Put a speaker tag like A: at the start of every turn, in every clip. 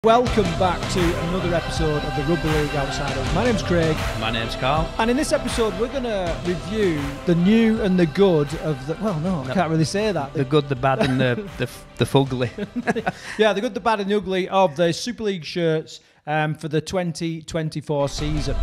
A: Welcome back to another episode of the Rugby League Outsiders. My name's Craig.
B: My name's Karl.
A: And in this episode, we're going to review the new and the good of the... Well, no, I can't really say that.
B: The good, the bad, and the fugly.
A: Yeah, the good, the bad, and the ugly of the Super League shirts for the 2024 season.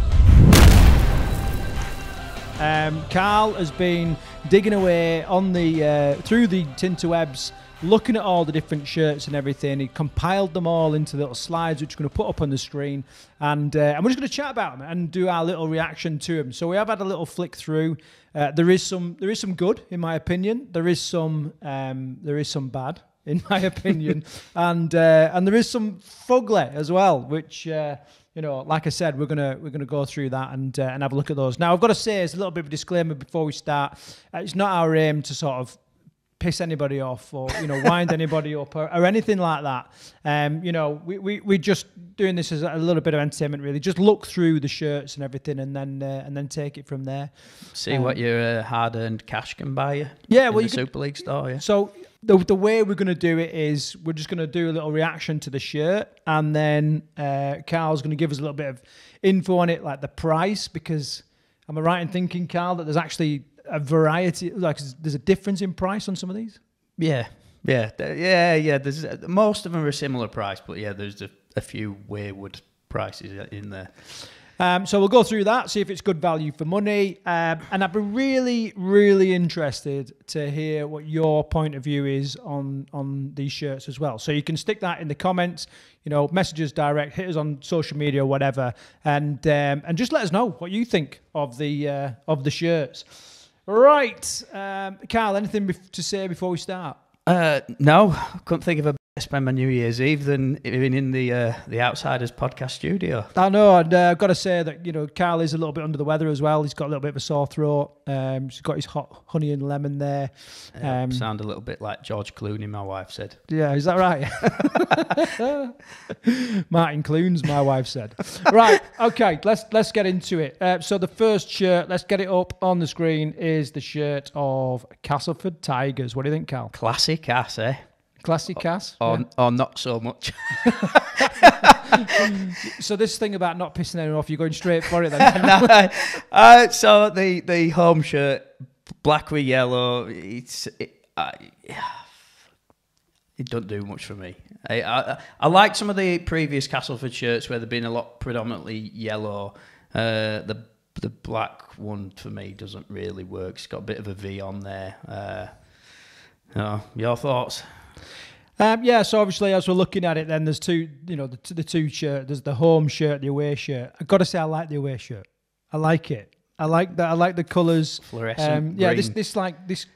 A: Karl has been digging away on the through the interwebs, looking at all the different shirts and everything. He compiled them all into little slides, which we're going to put up on the screen. And we're just going to chat about them and do our little reaction to them. So we have had a little flick through. There is some good, in my opinion. There is some bad, in my opinion. and there is some fugly as well, which... like I said, we're gonna go through that and have a look at those. Now, I've got to say, as a little bit of a disclaimer before we start, it's not our aim to sort of piss anybody off or wind anybody up or anything like that. We're just doing this as a little bit of entertainment, really. Just look through the shirts and everything, and then take it from there.
B: See what your hard-earned cash can buy you.
A: Yeah,
B: in the Super League store. Yeah.
A: So. The way we're going to do it is we're just going to do a little reaction to the shirt, and then Karl's going to give us a little bit of info on it, like the price, because am I right in thinking, Karl, that there's actually a variety, like there's a difference in price on some of these?
B: Yeah. There's most of them are a similar price, but yeah, there's a few wayward prices in there.
A: So we'll go through that, see if it's good value for money. And I'd be really, really interested to hear what your point of view is on these shirts as well. So you can stick that in the comments, message us direct, hit us on social media or whatever, and just let us know what you think of the shirts. Right, Karl, anything to say before we start?
B: No, I couldn't think of a spend my New Year's Eve than even in the Outsiders podcast studio.
A: I know, and I've got to say that Karl is a little bit under the weather as well. He's got a little bit of a sore throat. He's got his hot honey and lemon there.
B: Sound a little bit like George Clooney, my wife said.
A: Yeah, is that right? Martin Clunes, my wife said. Right, okay, let's get into it. So the first shirt, let's get it up on the screen, is the shirt of Castleford Tigers. What do you think, Karl?
B: Classic ass, eh?
A: Classic Cass?
B: Or not so much.
A: So this thing about not pissing anyone off, you're going straight for it then?
B: So the home shirt, black with yellow, it don't do much for me. I like some of the previous Castleford shirts where they've been a lot predominantly yellow. The black one for me doesn't really work. It's got a bit of a V on there. Your thoughts?
A: So obviously as we're looking at it, then there's two, the two shirts. There's the home shirt, the away shirt. I've got to say I like the away shirt. I like it. I like that. I like the colours.
B: Fluorescent
A: green. This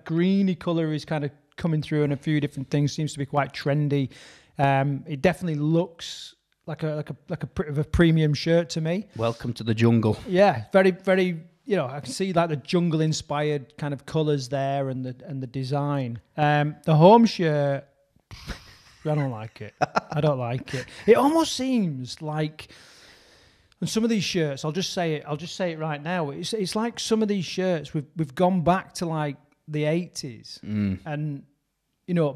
A: greeny colour is kind of coming through, and a few different things. Seems to be quite trendy. It definitely looks like a bit of a premium shirt to me.
B: Welcome to the jungle.
A: Yeah, very, very. I can see like the jungle inspired kind of colours there, and the design. The home shirt, I don't like it. I don't like it. It almost seems like, on some of these shirts, I'll just say it right now. It's like some of these shirts we've gone back to like the 80s, and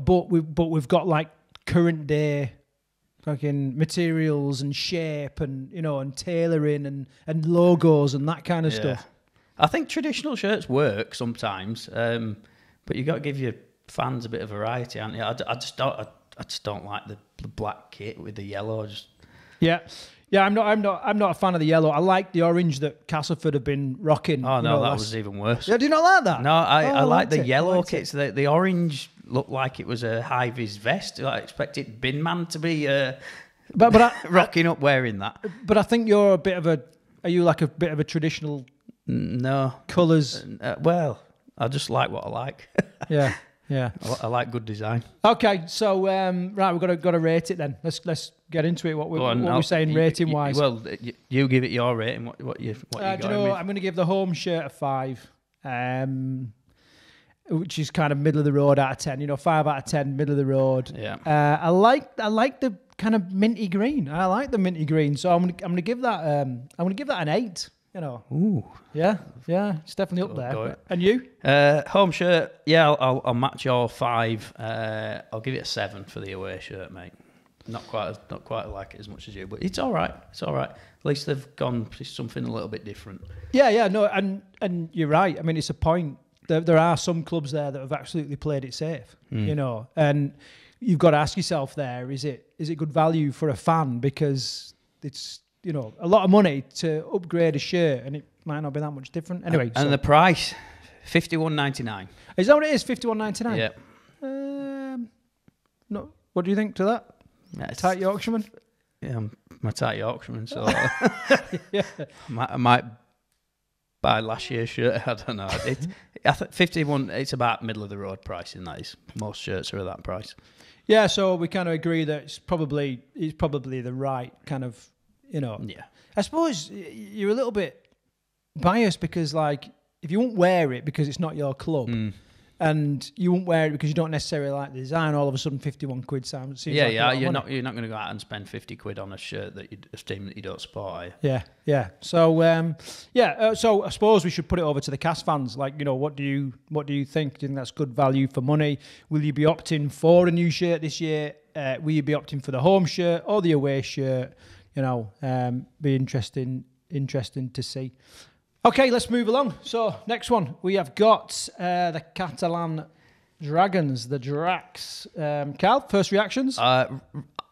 A: but we've got like current day fucking materials and shape and and tailoring and logos and that kind of stuff.
B: I think traditional shirts work sometimes, but you got to give your fans a bit of variety, haven't you? I just don't like the black kit with the yellow.
A: Yeah. I'm not a fan of the yellow. I like the orange that Castleford have been rocking.
B: Oh no, that was even worse.
A: Yeah, do you not like that?
B: No, I like the yellow kits. The orange looked like it was a high vis vest. I expected Bin Man to be rocking up wearing that.
A: But I think you're are you like a bit of a traditional?
B: No
A: colours.
B: Well, I just like what I like.
A: Yeah.
B: I like good design.
A: Okay, so right, we've got to rate it then. Let's get into it. What we're saying rating wise.
B: Well, you give it your rating. What you
A: I'm going to give the home shirt a 5, which is kind of middle of the road out of 10. 5 out of 10, middle of the road.
B: Yeah.
A: I like the kind of minty green. I like the minty green, so I'm going to give that an 8.
B: Ooh.
A: Yeah, it's definitely up there. And you?
B: Home shirt, yeah, I'll match your 5. I'll give it a 7 for the away shirt, mate. not quite like it as much as you, but it's all right. It's all right. At least they've gone for something a little bit different.
A: Yeah, no, and you're right. I mean, it's a point. There are some clubs there that have absolutely played it safe, you know, and you've got to ask yourself there, is it good value for a fan? Because it's, you know, a lot of money to upgrade a shirt, and it might not be that much different. Anyway.
B: And the price, $51.99.
A: Is that what it is, $51.99?
B: Yeah.
A: No. What do you think to that?
B: Yeah,
A: Tight Yorkshireman?
B: Yeah, I'm a tight Yorkshireman, so
A: Yeah.
B: I might buy last year's shirt. I don't know. I think 51. It's about middle of the road pricing. That is, most shirts are at that price.
A: Yeah, so we kind of agree that it's probably the right kind of, you know.
B: Yeah.
A: I suppose you're a little bit biased because, like, if you won't wear it because it's not your club, and you won't wear it because you don't necessarily like the design, all of a sudden 51 quid sounds.
B: Yeah, like you're not going to go out and spend 50 quid on a shirt that a team that you don't support, are you?
A: Yeah. So so I suppose we should put it over to the Cas fans. Like, you know, what do you think? Do you think that's good value for money? Will you be opting for a new shirt this year? Will you be opting for the home shirt or the away shirt? You know, be interesting to see. Okay, let's move along. So, next one. We have got the Catalan Dragons, the Dracs. Karl, first reactions?
B: I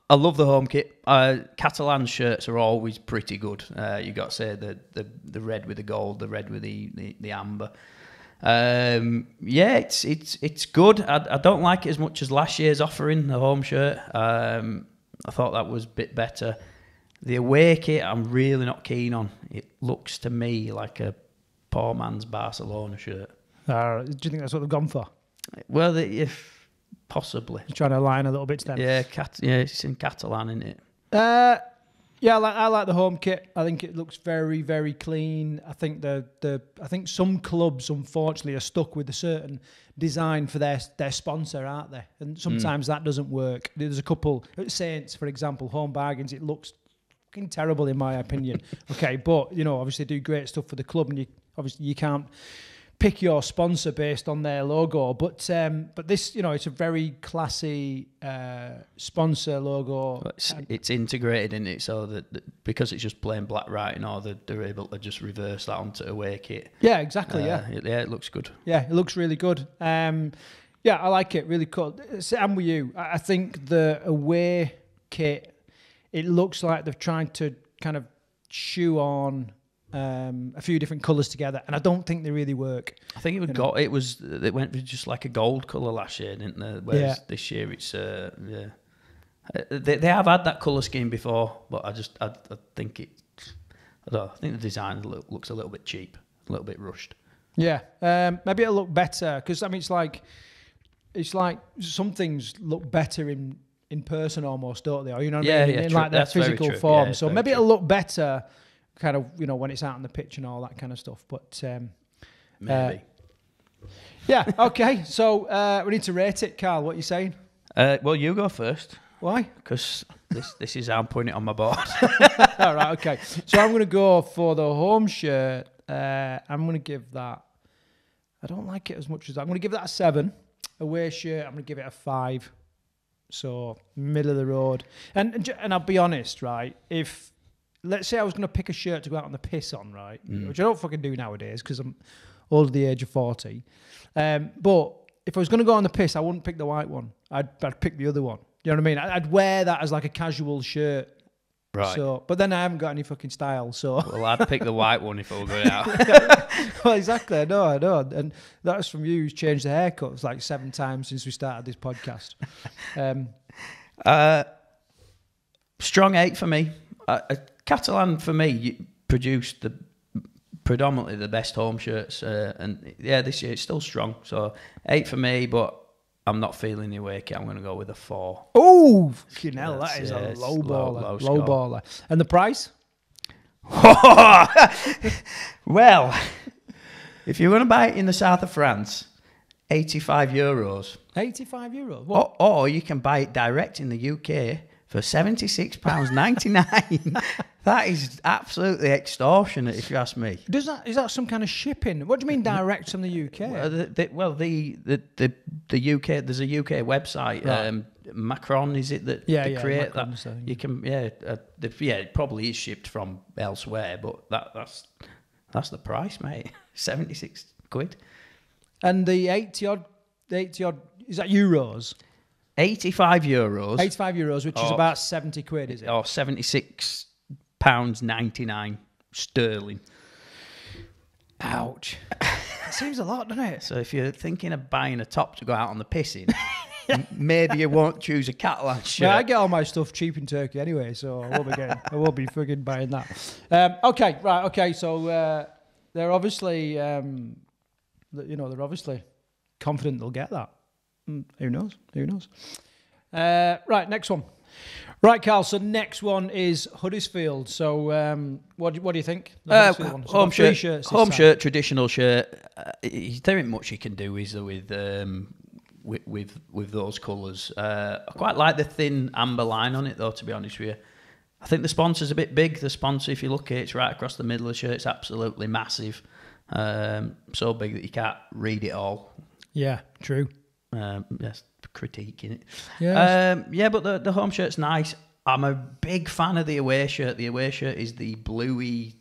B: love the home kit. Catalan shirts are always pretty good. You got to say the red with the gold, the red with the amber. Yeah, it's good. I don't like it as much as last year's offering, the home shirt. I thought that was a bit better. The away kit, I'm really not keen on. It looks to me like a poor man's Barcelona shirt.
A: Do you think that's what they've gone for?
B: Well, if possibly.
A: You're trying to align a little bit to them.
B: Yeah, it's in Catalan, isn't it?
A: Yeah, I like the home kit. I think it looks very, very clean. I think I think some clubs, unfortunately, are stuck with a certain design for their sponsor, aren't they? And sometimes that doesn't work. There's a couple at Saints, for example, Home Bargains. It looks fucking terrible in my opinion. Okay, but you know, obviously do great stuff for the club, and you can't pick your sponsor based on their logo. But this, you know, it's a very classy sponsor logo.
B: It's integrated in it, so that because it's just plain black writing, or they're able to just reverse that onto away kit.
A: Yeah, exactly.
B: It looks good.
A: Yeah, it looks really good. Yeah, I like it. Really cool. I'm with you. I think the away kit, it looks like they've tried to kind of chew on a few different colours together, and I don't think they really work.
B: I think it went with just like a gold colour last year, didn't they? Whereas this year it's they have had that colour scheme before, but I think I think the design looks a little bit cheap, a little bit rushed.
A: Yeah, maybe it'll look better because I mean it's like some things look better in person almost, don't they? Or, you know what I mean? In like their physical form. Yeah, so maybe it'll look better kind of, you know, when it's out on the pitch and all that kind of stuff. But
B: maybe.
A: Yeah, okay. So we need to rate it. Karl, what are you saying?
B: Well, you go first.
A: Why?
B: Because this is how I'm putting it on my board.
A: All right, okay. So I'm going to go for the home shirt. I'm going to give that, I don't like it as much as that. I'm going to give that a 7. Away shirt, I'm going to give it a 5. So middle of the road, and I'll be honest, right? If let's say I was going to pick a shirt to go out on the piss on, right, which I don't fucking do nowadays because I'm over the age of 40. But if I was going to go on the piss, I wouldn't pick the white one. I'd pick the other one. You know what I mean? I'd wear that as like a casual shirt.
B: Right.
A: So, but then I haven't got any fucking style. So.
B: Well, I'd pick the white one if I were going out.
A: Well, exactly. I know. And that's from you who's changed the haircuts like 7 times since we started this podcast.
B: Strong 8 for me. Catalan for me produced predominantly the best home shirts, and yeah, this year it's still strong. So 8 for me, but I'm not feeling the away kit. I'm going to go with a 4.
A: Oh, fucking hell, that is a low baller. Low baller. And the price?
B: Well, if you're going to buy it in the south of France, €85.
A: €85? What?
B: Or you can buy it direct in the UK for £76.99. That is absolutely extortionate, if you ask me.
A: Is that some kind of shipping? What do you mean direct from the UK?
B: The UK, there's a UK website. Right. Macron, is it that create Macron, that? So, you can, it probably is shipped from elsewhere, but that's the price, mate. 76 quid.
A: And the 80 odd, is that euros?
B: 85 euros.
A: 85 euros, which is about 70 quid, is it?
B: Or £76.99 sterling.
A: Ouch. That seems a lot, doesn't it?
B: So if you're thinking of buying a top to go out on the pissing, maybe you won't choose a Catalan shirt.
A: Yeah, I get all my stuff cheap in Turkey anyway, so I won't be fucking buying that. Okay, so they're obviously, they're obviously confident they'll get that. Who knows? Right, next one. Right, Karl, so next one is Huddersfield. So what do you think?
B: Home shirt, traditional shirt. There ain't much you can do, is there, with those colours. I quite like the thin amber line on it, though, to be honest with you. I think the sponsor's a bit big. The sponsor, if you look at it, it's right across the middle of the shirt. It's absolutely massive. So big that you can't read it all.
A: Yeah, true.
B: Yes, critiquing it.
A: Yes.
B: But the home shirt's nice. I'm a big fan of the away shirt. The away shirt is the bluey.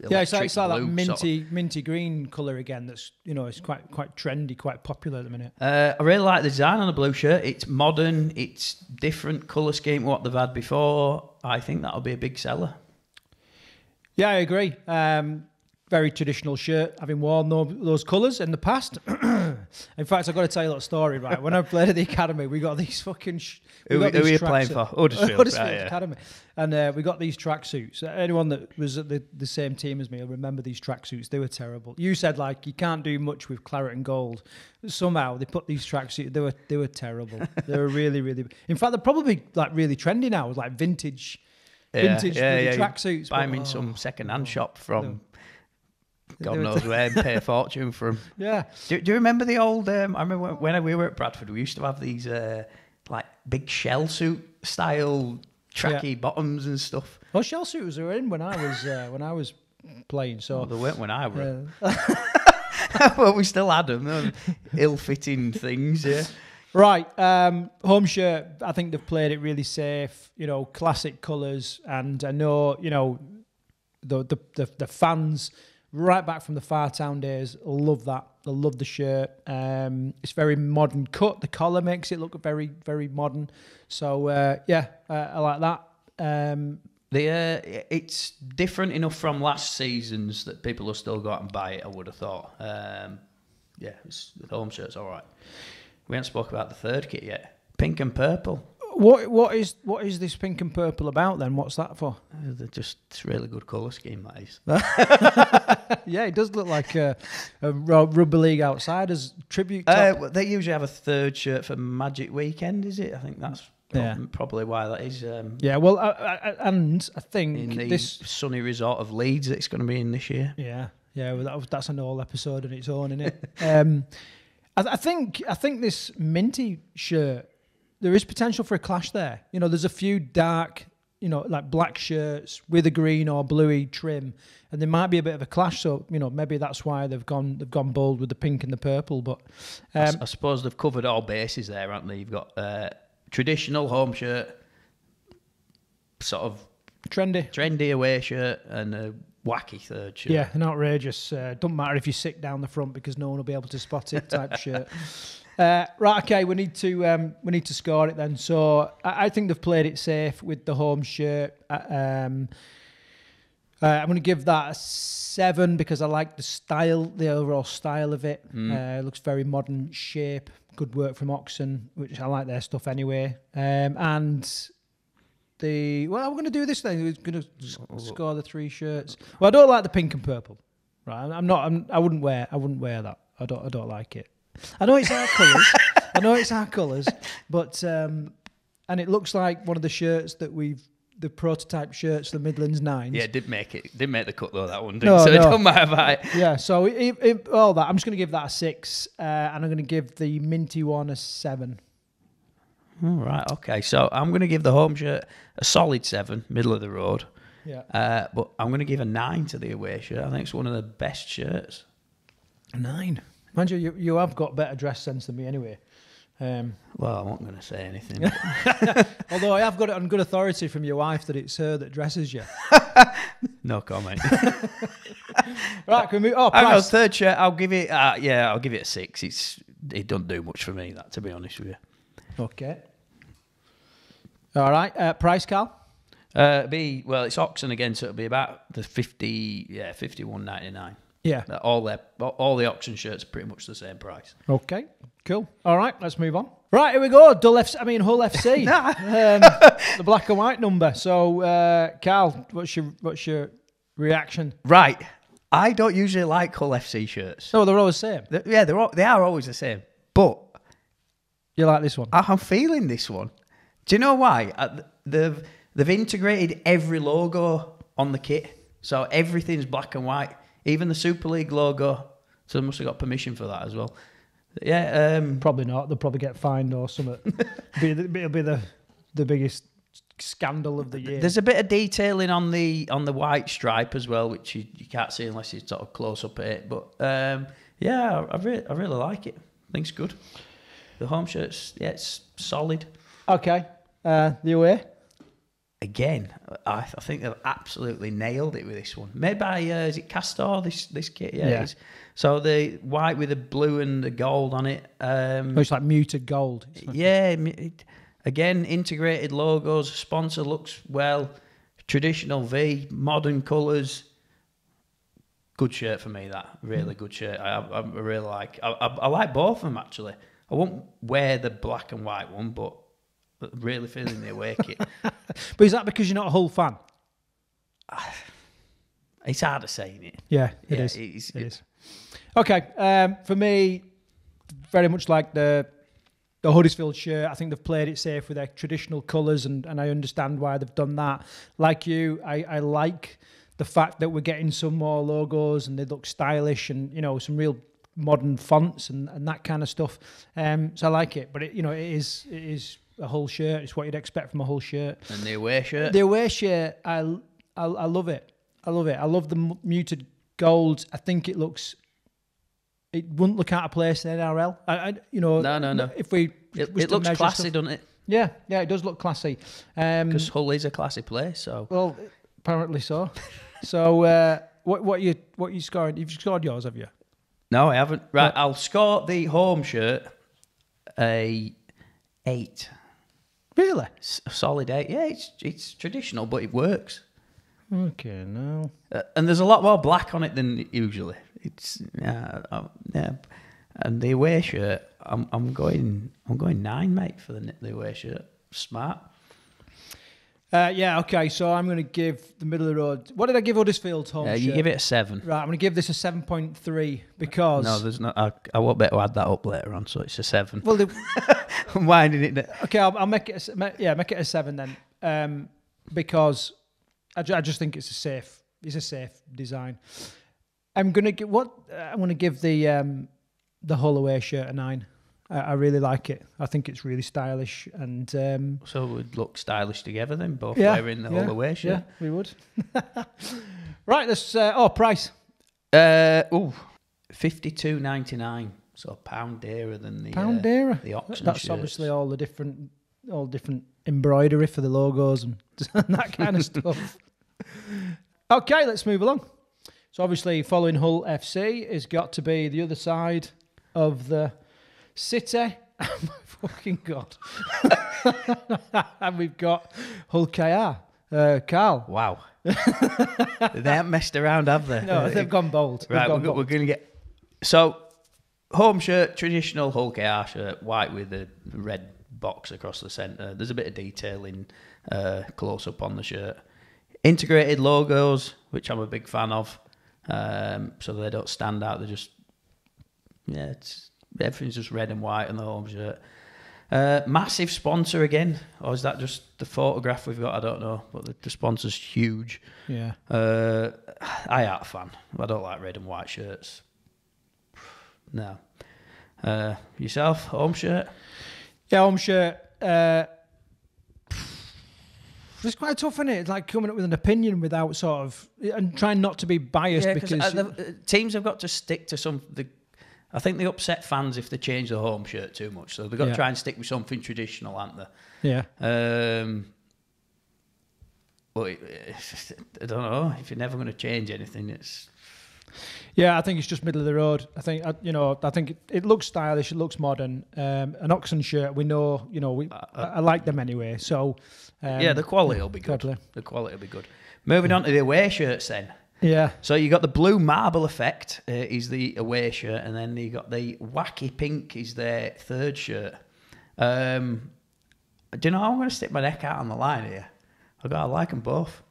A: Yeah, it's like that minty green colour again. That's it's quite trendy, quite popular at the minute.
B: I really like the design on the blue shirt. It's modern. It's different colour scheme to what they've had before. I think that'll be a big seller.
A: Yeah, I agree. Very traditional shirt, having worn those colours in the past. In fact, I've got to tell you a little story, right? When I played at the academy, we got these fucking...
B: Who are you playing for? Huddersfield
A: Academy. And we got these tracksuits. Anyone that was at the same team as me will remember these tracksuits. They were terrible. You said, you can't do much with claret and gold. Somehow, they put these tracksuits... They were terrible. They were really, really... In fact, they're probably, really trendy now, with, vintage tracksuits.
B: Buy them in some second-hand shop from... God knows where, and pay a fortune for them.
A: Yeah.
B: Do you remember the old... I remember when we were at Bradford, we used to have these big shell suit style tracky bottoms and stuff.
A: Well, shell suits were in when I was playing. So
B: well, they weren't when I was. Well, we still had them. Ill-fitting things, yeah.
A: Right, home shirt. I think they've played it really safe. Classic colours, and I know the fans. Right back from the Fartown days, love that. I love the shirt. It's very modern cut. The collar makes it look very, very modern. So I like that.
B: It's different enough from last season's that people will still go out and buy it. I would have thought. The home shirt's all right. We haven't spoke about the third kit yet. Pink and purple.
A: What is this pink and purple about then? What's that for?
B: It's a really good colour scheme, that is.
A: Yeah, it does look like a Rugby League Outsiders tribute top.
B: They usually have a third shirt for Magic Weekend, is it? I think that's probably why that is.
A: And I think
B: in the sunny resort of Leeds it's going to be in this year.
A: Yeah, well, that's an whole episode on its own, isn't it? I think this minty shirt, there is potential for a clash there. There's a few dark, black shirts with a green or bluey trim, and there might be a bit of a clash. So, maybe that's why they've gone bold with the pink and the purple. But
B: I suppose they've covered all bases there, haven't they? You've got traditional home shirt, sort of trendy away shirt, and a wacky third shirt.
A: Yeah, an outrageous. Don't matter if you sit down the front because no one will be able to spot it type shirt. Right, okay, we need to score it then. So I think they've played it safe with the home shirt. I'm going to give that a 7 because I like the overall style of it. It looks very modern shape. Good work from Oxen, which I like their stuff anyway. And we're going to do this thing. We're going to score the 3 shirts. Well, I don't like the pink and purple. Right, I wouldn't wear that. I don't like it. I know it's our colours. But and it looks like one of the shirts that the prototype shirts, the Midlands 9s.
B: Yeah, didn't make the cut though, that one, didn't it? So it don't matter about it.
A: Yeah, so all that, I'm just going to give that a 6, and I'm going to give the minty one a 7.
B: All right, okay. So I'm going to give the home shirt a solid 7, middle of the road.
A: Yeah.
B: But I'm going to give a 9 to the away shirt. I think it's one of the best shirts.
A: A 9. Mind you have got better dress sense than me anyway.
B: Well, I'm not going to say anything.
A: Although I have got it on good authority from your wife that it's her that dresses you.
B: No comment.
A: Right, can we move? Oh,
B: I know,
A: price.
B: third shirt, I'll give it a 6. It doesn't do much for me, that, to be honest with you.
A: Okay. All right, price, Karl?
B: It's Oxon again, so it'll be about the 51.99.
A: Yeah.
B: All the Oxon shirts are pretty much the same price.
A: Okay, cool. All right, let's move on. Right, here we go. Hull FC. The black and white number. So, Karl, what's your reaction?
B: Right. I don't usually like Hull FC shirts.
A: No, they're all the same.
B: They are always the same. But
A: You like this one?
B: I'm feeling this one. Do you know why? They've integrated every logo on the kit, so everything's black and white. Even the Super League logo. So they must have got permission for that as well. Yeah.
A: Probably not. They'll probably get fined or something. It'll be the biggest scandal of the year.
B: There's a bit of detailing on the white stripe as well, which you can't see unless you sort of close up at it. But I really like it. I think it's good. The home shirt's it's solid.
A: Okay. The away?
B: Again, I think they've absolutely nailed it with this one. Made by is it Castor? This kit, yeah. It is. So the white with the blue and the gold on it.
A: It's like muted gold.
B: Yeah. Again, integrated logos. Sponsor looks well. Traditional V, modern colours. Good shirt for me. That really good shirt. I really like. I like both of them actually. I won't wear the black and white one, but really feeling the away kit.
A: But is that because you're not a Hull fan?
B: It's hard to say, isn't it?
A: Yeah, it is. Okay, for me, very much like the Huddersfield shirt. I think they've played it safe with their traditional colours, and I understand why they've done that. Like you, I like the fact that we're getting some more logos and they look stylish, and some real modern fonts and that kind of stuff. So I like it, but it is a Hull shirt. It's what you'd expect from a Hull shirt.
B: And the away shirt?
A: The away shirt, I love it. I love the muted gold. I think it wouldn't look out of place in NRL.
B: No. It looks classy, doesn't it?
A: Yeah, it does look classy.
B: Because Hull is a classy place, so.
A: Well, apparently so. So, what you scoring? You've scored yours, have you?
B: No, I haven't. Right, I'll score the home shirt a 8.
A: Really?
B: A solid 8. Yeah, it's traditional, but it works.
A: Okay, no.
B: And there's a lot more black on it than usually. It's and the away shirt, I'm going 9, mate, for the away shirt. Smart.
A: Okay, so I'm going to give the middle of the road. What did I give Huddersfield's home shirt?
B: You give it a 7.
A: Right, I'm going to give this a 7.3 because...
B: No, there's not. I won't be able to add that up later on, so it's a 7.
A: Well,
B: I'm winding it.
A: Okay, I'll make it a 7 then, because I just think it's a safe design. I'm going to give the Hull away shirt a 9. I really like it. I think it's really stylish, and
B: so we'd look stylish together then, both wearing the Hull away shirt.
A: Yeah, we would. Right, let's price.
B: $52.99, so £1 dearer than the
A: pound dearer.
B: The auction
A: That's
B: shirts.
A: obviously all different embroidery for the logos and that kind of stuff. Okay, let's move along. So obviously, following Hull FC has got to be the other side of the city. Oh my fucking God. And we've got Hull KR. Karl.
B: Wow. They haven't messed around, have they?
A: No, they've gone bold.
B: Right, we're going to get... So, home shirt, traditional Hull KR shirt, white with a red box across the centre. There's a bit of detailing close up on the shirt. Integrated logos, which I'm a big fan of. So they don't stand out. They're just... Yeah, everything's just red and white on the home shirt. Massive sponsor again, or is that just the photograph we've got? I don't know, but the sponsor's huge.
A: Yeah.
B: I ain't a fan. I don't like red and white shirts. No. Yourself, home shirt?
A: Yeah, home shirt. it's quite tough, isn't it? It's like coming up with an opinion without sort of and trying not to be biased because
B: teams have got to stick to I think they upset fans if they change the home shirt too much. So they've got to try and stick with something traditional, haven't they?
A: Yeah.
B: But I don't know if you're never going to change anything.
A: Yeah, I think it's just middle of the road. I think it looks stylish. It looks modern. An Oxen shirt, we know. I like them anyway. So
B: the quality will be good.
A: Totally.
B: The quality will be good. Moving on to the away shirts then.
A: Yeah.
B: So you got the blue marble effect is the away shirt, and then you got the wacky pink is their third shirt. Do you know? I'm going to stick my neck out on the line here. I like them both.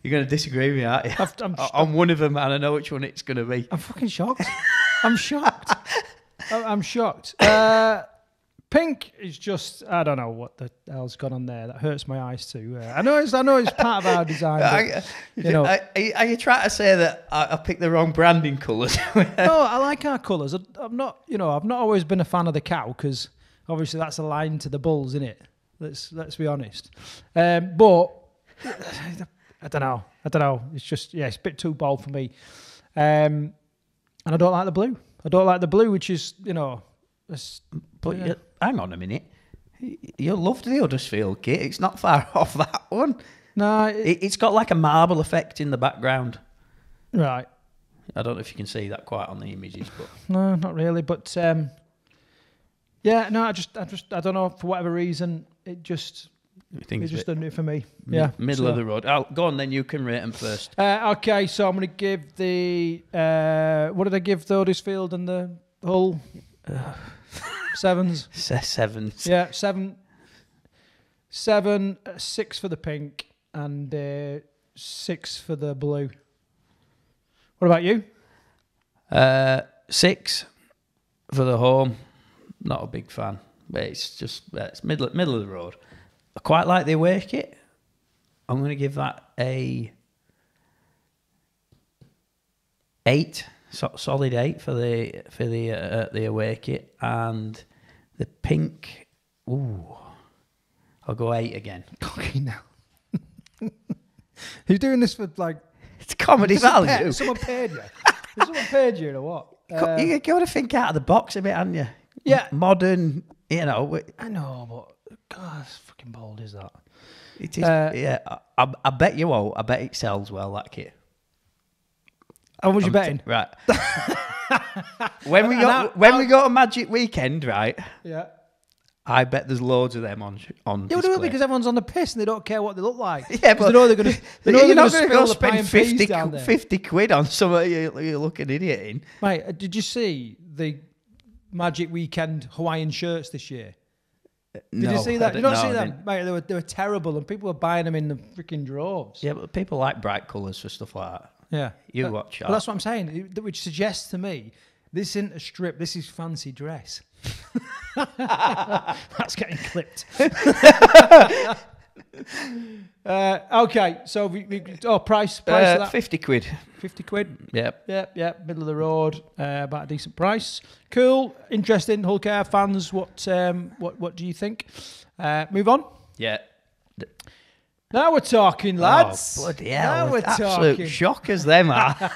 B: You're going to disagree with me, aren't you? I'm one of them, and I know which one it's going to be.
A: I'm fucking shocked. I'm shocked. I'm shocked. Pink is just, I don't know what the hell's gone on there. That hurts my eyes too. I know it's part of our design. But,
B: are you trying to say that I picked the wrong branding colours?
A: No, I like our colours. I've not always been a fan of the cow because obviously that's aligned to the bulls, isn't it? Let's be honest. But I don't know. It's just it's a bit too bold for me. And I don't like the blue. Which is
B: hang on a minute. You loved the Huddersfield kit. It's not far off that one.
A: No,
B: it's got like a marble effect in the background.
A: Right.
B: I don't know if you can see that quite on the images, but
A: no, not really. But I don't know, for whatever reason it just doesn't do it for me. Yeah,
B: middle of the road. Go on then. You can rate them first.
A: Okay, so I'm going to give the what did I give the Huddersfield and the Hull? Sevens.
B: Sevens.
A: Yeah, 7, 6 for the pink and 6 for the blue. What about you?
B: 6 for the home. Not a big fan, but it's middle of the road. I quite like the away kit. I'm going to give that a 8, solid 8 for the away kit, and the pink. Ooh, I'll go 8 again.
A: Okay, now. You're doing this for like
B: it's comedy value.
A: Someone paid you. Someone paid you or what?
B: You got to think out of the box a bit, haven't you?
A: Yeah,
B: modern.
A: I know, but God, how fucking bold is that?
B: It is. I bet you won't. I bet it sells well, that kit.
A: How much you betting?
B: Right. when we go to Magic Weekend, right?
A: Yeah.
B: I bet there's loads of them on
A: Yeah,
B: display.
A: because everyone's on the piss and they don't care what they look like.
B: Yeah, but
A: they know they're going to.
B: You're not going to go spend 50 quid on something you look an idiot in.
A: Mate, did you see the Magic Weekend Hawaiian shirts this year? Did you see that? Did you not see them? Mate, they were terrible and people were buying them in the freaking droves.
B: Yeah, but people like bright colours for stuff like that.
A: Yeah.
B: You watch that.
A: Well, that's what I'm saying. Which suggests to me, this isn't a strip, this is fancy dress. That's getting clipped. Okay, so price of that?
B: 50 quid.
A: 50 quid?
B: Yep.
A: Middle of the road, about a decent price. Cool, interesting. Hull Care fans, what do you think? Move on.
B: Yeah.
A: Now we're talking, lads.
B: Oh, bloody hell.
A: Now we're
B: absolute
A: talking.
B: shockers, them are.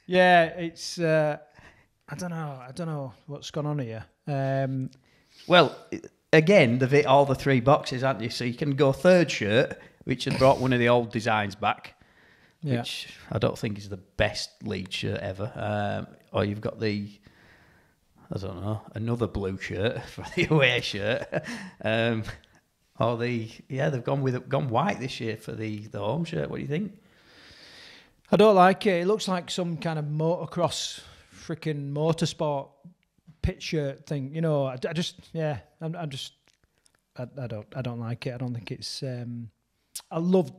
A: Yeah, it's... I don't know what's gone on here.
B: Well, again, they've hit all the 3 boxes, haven't you? So you can go third shirt, which had brought one of the old designs back, which I don't think is the best lead shirt ever. Or you've got another blue shirt for the away shirt. They've gone white this year for the home shirt. What do you think?
A: I don't like it. It looks like some kind of motocross, freaking motorsport pit shirt thing. You know, I don't like it. I don't think it's. I love.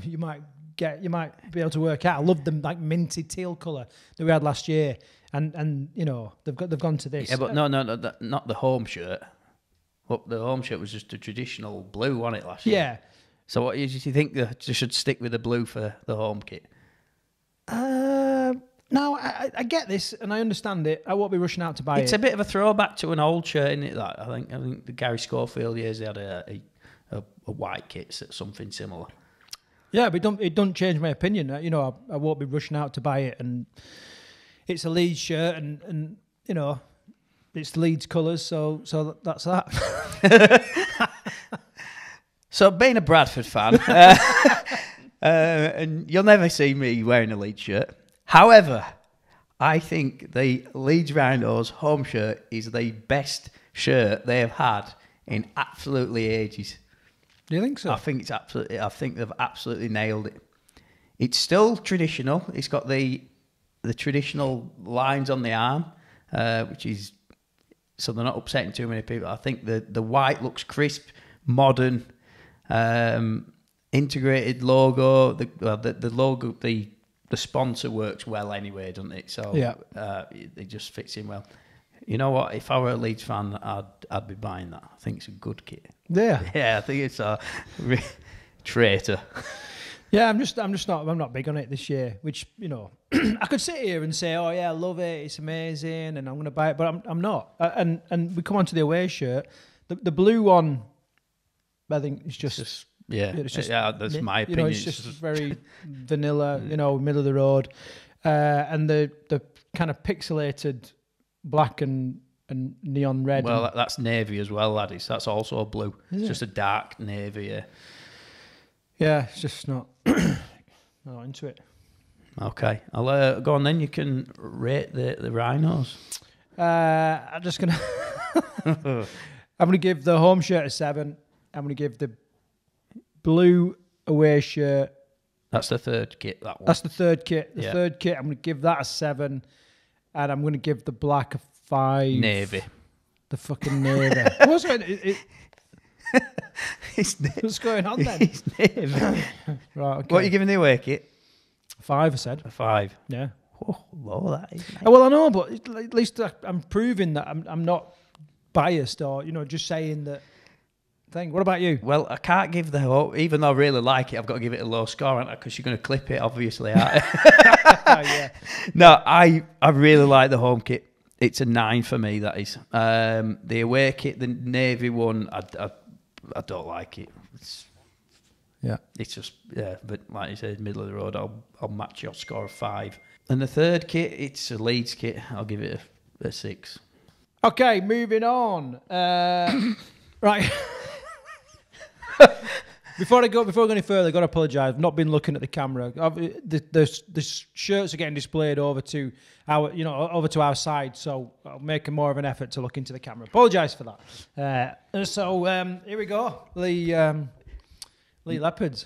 A: You might be able to work out. I love them like minty teal colour that we had last year, and you know they've gone to this.
B: Yeah, but no, not the home shirt. Well, the home shirt was just a traditional blue, wasn't it, last year?
A: Yeah.
B: So what do you think they should stick with the blue for the home kit?
A: No, I get this and I understand it. I won't be rushing out to buy it.
B: It's a bit of a throwback to an old shirt, isn't it? That I think the Gary Schofield years they had a white kit, something similar.
A: Yeah, but it don't change my opinion. You know, I won't be rushing out to buy it, and it's a Leeds shirt, and you know, it's Leeds colours, so that's that.
B: So being a Bradford fan, and you'll never see me wearing a Leeds shirt. However, I think the Leeds Rhinos home shirt is the best shirt they have had in absolutely ages.
A: Do you think so?
B: I think they've absolutely nailed it. It's still traditional. It's got the traditional lines on the arm, which is so they're not upsetting too many people. I think the white looks crisp, modern, integrated logo. The logo, the sponsor works well anyway, doesn't it? So
A: yeah,
B: it just fits in well. You know what? If I were a Leeds fan, I'd be buying that. I think it's a good kit.
A: Yeah,
B: yeah. I think it's a traitor.
A: Yeah, I'm not big on it this year. Which, you know, I could sit here and say, oh yeah, I love it, it's amazing, and I'm going to buy it, but I'm not. And we come on to the away shirt. The blue one, I think it's just
B: that's my opinion.
A: You know, it's just very vanilla, you know, middle of the road, and the kind of pixelated black and neon red.
B: Well, that's navy as well, laddies. That's also blue. It's just a dark navy. Yeah.
A: Yeah, it's just not not into it.
B: Okay, I'll go on then. You can rate the Rhinos.
A: I'm just gonna. I'm gonna give the home shirt a 7. I'm gonna give the blue away shirt.
B: That's the third kit. That one.
A: That's the third kit. The third kit. I'm gonna give that a 7, and I'm gonna give the black a 5.
B: Navy.
A: The fucking navy. What's What's going on then?
B: It's navy.
A: Right. Okay.
B: What are you giving the away kit?
A: 5, I said.
B: A 5.
A: Yeah.
B: Oh, low that is.
A: Well, I know, but at least I'm proving that I'm not biased, or you know, just saying that thing. What about you?
B: Well, I can't give even though I really like it, I've got to give it a low score, aren't I? Because you're going to clip it, obviously.
A: Yeah.
B: No, I really like the home kit. It's a 9 for me. That is. The away kit, the navy one, I don't like it. It's just but like you said, middle of the road. I'll match your score of 5. And the third kit, it's a Leeds kit. I'll give it a 6.
A: Okay, moving on. Right. Before I go any further, I've got to apologise. I've not been looking at the camera. The shirts are getting displayed over to our side, so I'll make more of an effort to look into the camera. Apologise for that. Here we go. Lee Leopards.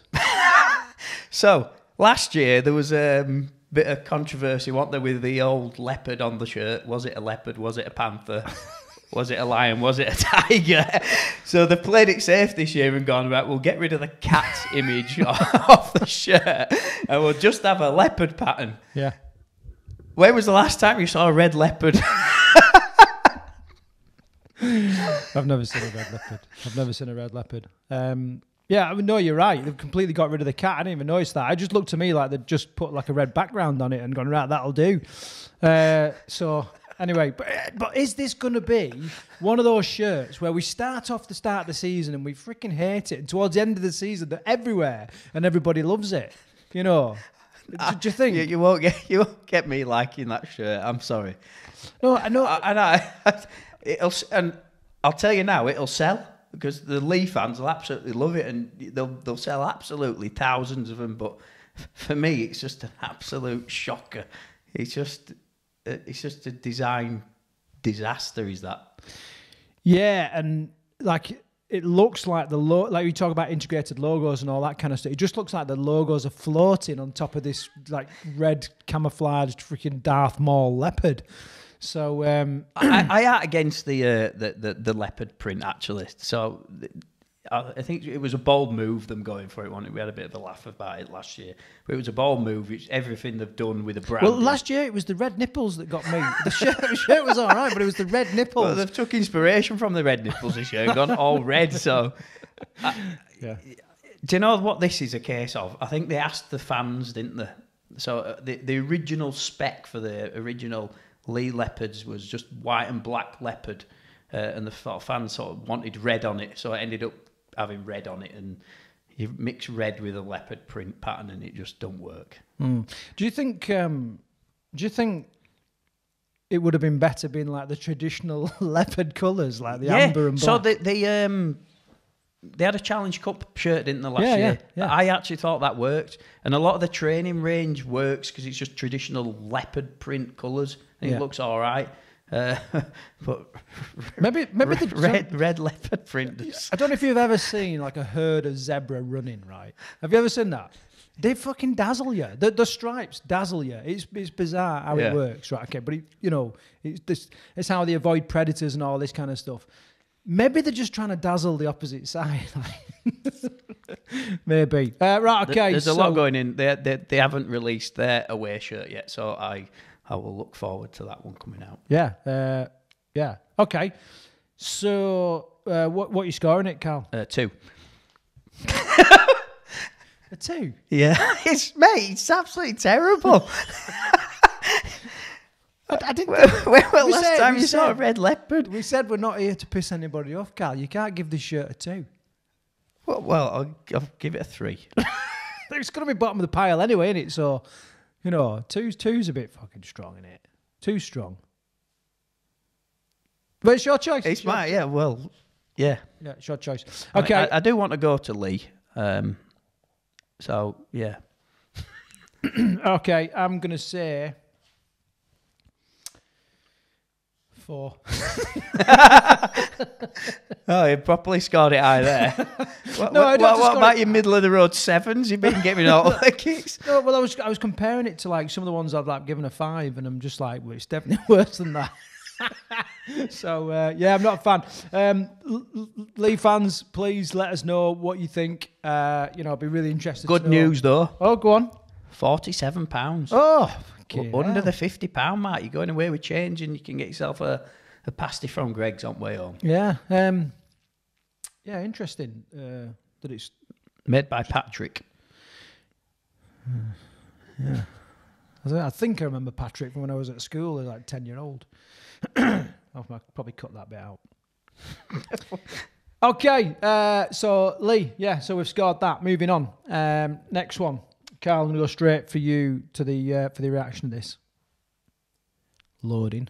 B: So last year there was a bit of controversy, wasn't there, with the old leopard on the shirt? Was it a leopard? Was it a panther? Was it a lion? Was it a tiger? So they played it safe this year and gone, right, we'll get rid of the cat image off the shirt and we'll just have a leopard pattern.
A: Yeah.
B: When was the last time you saw a red leopard?
A: I've never seen a red leopard. Yeah, I mean, no, you're right. They've completely got rid of the cat. I didn't even notice that. It just looked to me like they'd just put like a red background on it and gone, right, that'll do. So... Anyway, but is this going to be one of those shirts where we start off the start of the season and we freaking hate it, and towards the end of the season they're everywhere and everybody loves it? You know, do you think
B: you won't get me liking that shirt? I'm sorry.
A: No, I know,
B: and I'll tell you now, it'll sell because the Lee fans will absolutely love it and they'll sell absolutely thousands of them. But for me, it's just an absolute shocker. It's just a design disaster, is that?
A: Yeah, and like it looks like like we talk about integrated logos and all that kind of stuff. It just looks like the logos are floating on top of this like red camouflaged freaking Darth Maul leopard. So
B: I are against the leopard print actually. So I think it was a bold move them going for it. We had a bit of a laugh about it last year, but it was a bold move. It's everything they've done with the brand.
A: Well, last year it was the red nipples that got me. The shirt was all right, but it was the red nipples.
B: Well, they've took inspiration from the red nipples this year and gone all red. So,
A: yeah.
B: Do you know what this is a case of? I think they asked the fans, didn't they? So the original spec for the original Lee leopards was just white and black leopard, and the fans sort of wanted red on it, so it ended up having red on it, and you mix red with a leopard print pattern, and it just don't work.
A: Do you think? It would have been better being like the traditional leopard colours, like the amber and black.
B: So they had a Challenge Cup shirt, didn't they, last year? Yeah. I actually thought that worked. And a lot of the training range works because it's just traditional leopard print colours. And it looks all right. But
A: maybe the
B: red leopard print.
A: I don't know if you've ever seen like a herd of zebra running, right? Have you ever seen that? They fucking dazzle you. The stripes dazzle you. It's bizarre how it works, right? Okay, but it's how they avoid predators and all this kind of stuff. Maybe they're just trying to dazzle the opposite side. Maybe. Right. Okay.
B: There's a lot going in. They haven't released their away shirt yet, so I will look forward to that one coming out.
A: Yeah. Yeah. Okay. So what are you scoring it, Karl?
B: 2.
A: A 2?
B: Yeah. It's absolutely terrible.
A: I didn't.
B: Well, last time you saw a red leopard.
A: We said we're not here to piss anybody off, Karl. You can't give this shirt a 2.
B: Well, I'll give it a 3.
A: It's going to be bottom of the pile anyway, isn't it? So, two's a bit fucking strong, isn't it? 2's strong. But it's your choice.
B: It's mine, yeah. Well, yeah.
A: Yeah, it's your choice. Okay.
B: I do want to go to Lee. So, yeah.
A: Okay, I'm going to say 4.
B: Oh, you properly scored it high there. What about your middle of the road 7s? You've been giving all the kicks.
A: No, well, I was comparing it to like some of the ones I've like given a 5, and I'm just like, well, it's definitely worse than that. So I'm not a fan. Lee fans, please let us know what you think. I'd be really interested.
B: Good news though.
A: Oh, go on.
B: £47.
A: Oh,
B: under the £50 mark. You're going away with change, and you can get yourself a pasty from Greg's on way home.
A: Yeah. Interesting that it's
B: made by Patrick.
A: Yeah. I think I remember Patrick from when I was at school as like 10-year-old. I'll probably cut that bit out. Okay, so Lee, so we've scored that. Moving on. Next one. Karl, I'm going to go straight for you to the for the reaction to this. Loading.